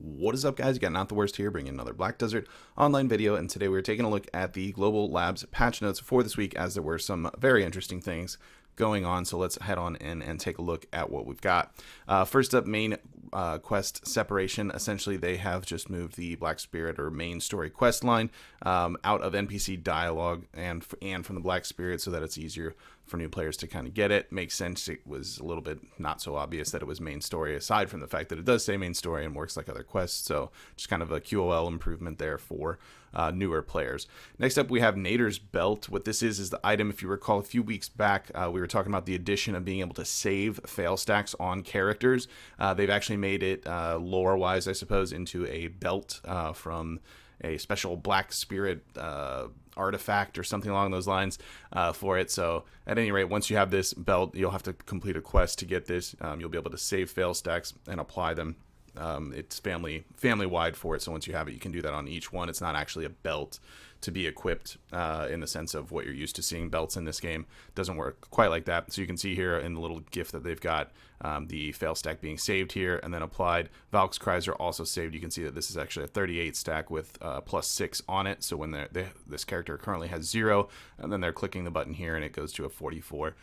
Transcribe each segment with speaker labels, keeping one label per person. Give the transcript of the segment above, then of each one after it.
Speaker 1: What is up, guys? You got NotTheWorst here, bringing another Black Desert online video, and today we're taking a look at the Global Labs patch notes for this week, as there were some very interesting things going on. So let's head on in and take a look at what we've got. First up, main quest separation. Essentially, they have just moved the Black Spirit or main story quest line out of NPC dialogue and from the Black Spirit, so that it's easier for new players to kind of get it. Makes sense. It was a little bit not so obvious that it was main story, aside from the fact that it does say main story and works like other quests. So just kind of a QOL improvement there for newer players. Next up, we have Naders Belt. What this is the item. If you recall, a few weeks back, we were talking about the addition of being able to save fail stacks on characters. They've actually made it lore-wise, I suppose, into a belt from a special Black Spirit artifact or something along those lines for it. So at any rate, once you have this belt, you'll have to complete a quest to get this. You'll be able to save fail stacks and apply them. It's family wide for it, so once you have it, you can do that on each one. It's not actually a belt to be equipped in the sense of what you're used to seeing belts in this game. It doesn't work quite like that. So you can see here in the little GIF that they've got the fail stack being saved here and then applied. Valk's cries are also saved. You can see that this is actually a 38 stack with +6 on it. So when this character currently has 0, and then they're clicking the button here and it goes to a 44.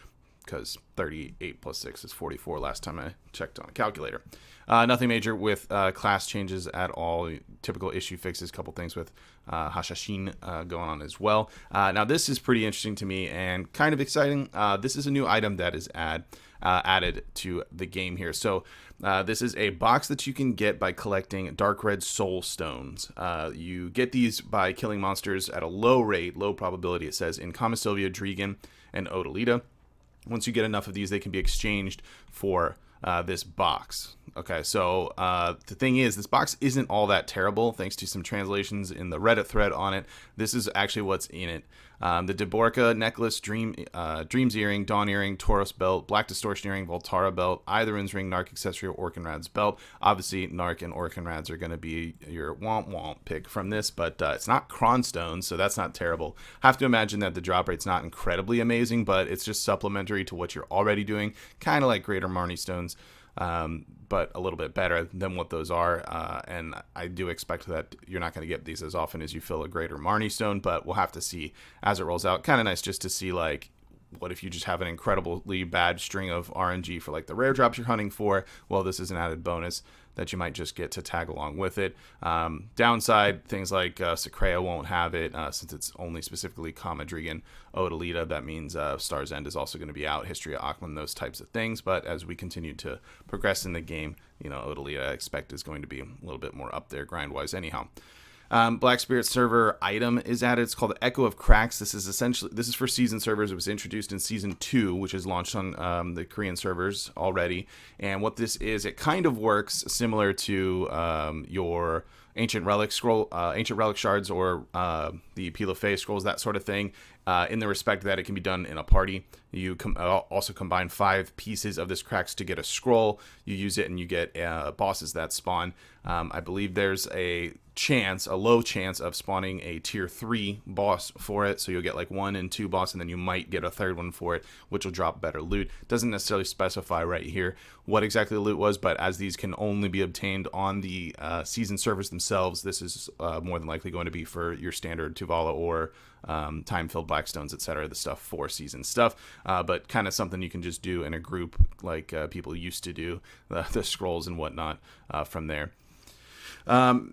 Speaker 1: Because 38 + 6 is 44 last time I checked on a calculator. Nothing major with class changes at all. Typical issue fixes, couple things with Hashashin going on as well. Now this is pretty interesting to me and kind of exciting. This is a new item that is added to the game here. So this is a box that you can get by collecting dark red soul stones. You get these by killing monsters at a low rate, low probability, it says, in Kama Sylvia, Drigan, and Odalita. Once you get enough of these, they can be exchanged for this box. Okay, so the thing is, this box isn't all that terrible, thanks to some translations in the Reddit thread on it. This is actually what's in it. The Deborka necklace, Dreams earring, Dawn earring, Tauros belt, Black Distortion earring, Voltara belt, Eithrin's ring, Narc accessory, or Orkinrad's belt. Obviously, Narc and Orkinrad's are going to be your womp pick from this, but it's not Cronstone, so that's not terrible. Have to imagine that the drop rate's not incredibly amazing, but it's just supplementary to what you're already doing, kind of like Greater Marnie stones. But a little bit better than what those are, and I do expect that you're not going to get these as often as you fill a Greater Marnie stone, but we'll have to see as it rolls out. Kind of nice just to see, like, what if you just have an incredibly bad string of RNG for like the rare drops you're hunting for? Well, this is an added bonus that you might just get to tag along with it. Downside, things like Secrea won't have it since it's only specifically Kama, Drigan, Odalita. That means Star's End is also going to be out, History of Akhman, those types of things. But as we continue to progress in the game, Odalita, I expect, is going to be a little bit more up there grind-wise anyhow. Black Spirit server item is added. It's called the Echo of Cracks. This is for season servers. It was introduced in season 2, which is launched on the Korean servers already. And what this is, it kind of works similar to your ancient relic shards or the Pilafé scrolls, that sort of thing, in the respect that it can be done in a party. You also combine 5 pieces of this cracks to get a scroll. You use it and you get bosses that spawn. I believe there's a low chance of spawning a tier 3 boss for it, so you'll get like 1 and 2 boss, and then you might get a third one for it, which will drop better loot. Doesn't necessarily specify right here what exactly the loot was, but as these can only be obtained on the season servers themselves, this is more than likely going to be for your standard Tuvala or time-filled Blackstones, etc., the stuff for season stuff, but kind of something you can just do in a group like people used to do, the scrolls and whatnot from there.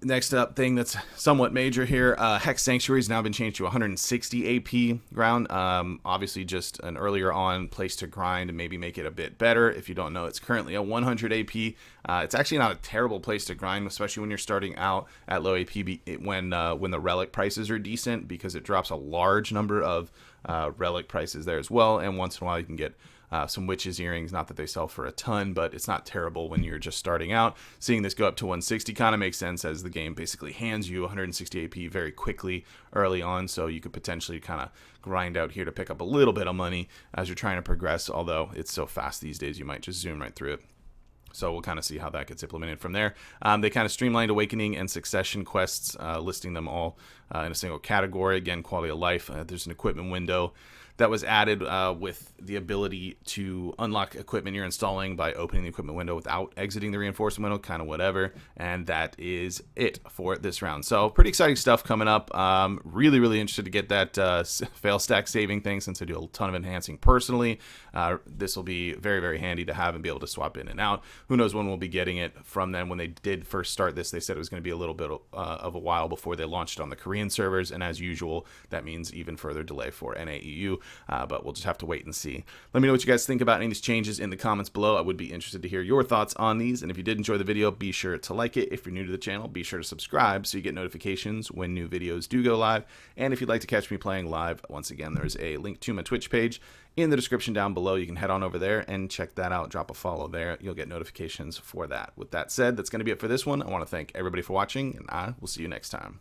Speaker 1: Next up thing that's somewhat major here, Hexe Sanctuary has now been changed to 160 AP ground. Obviously just an earlier on place to grind and maybe make it a bit better. If you don't know, it's currently a 100 AP. It's actually not a terrible place to grind, especially when you're starting out at low AP when the relic prices are decent, because it drops a large number of relic prices there as well, and once in a while you can get some witches earrings. Not that they sell for a ton, but it's not terrible when you're just starting out. Seeing this go up to 160 kind of makes sense, as the game basically hands you 160 AP very quickly early on, so you could potentially kind of grind out here to pick up a little bit of money as you're trying to progress, although it's so fast these days you might just zoom right through it. So we'll kind of see how that gets implemented from there. They kind of streamlined Awakening and Succession quests, listing them all in a single category. Again, quality of life. There's an equipment window that was added with the ability to unlock equipment you're installing by opening the equipment window without exiting the reinforcement window, kind of whatever. And that is it for this round. So pretty exciting stuff coming up. Really, really interested to get that fail stack saving thing, since I do a ton of enhancing personally. This will be very, very handy to have and be able to swap in and out. Who knows when we'll be getting it from them. When they did first start this, they said it was going to be a little bit of a while before they launched it on the Korean servers, and as usual, that means even further delay for NAEU, but we'll just have to wait and see. Let me know what you guys think about any of these changes in the comments below. I would be interested to hear your thoughts on these, and if you did enjoy the video, be sure to like it. If you're new to the channel, be sure to subscribe so you get notifications when new videos do go live, and if you'd like to catch me playing live, once again, there's a link to my Twitch page in the description down below. You can head on over there and check that out. Drop a follow there. You'll get notifications for that. With that said, that's going to be it for this one. I want to thank everybody for watching, and I will see you next time.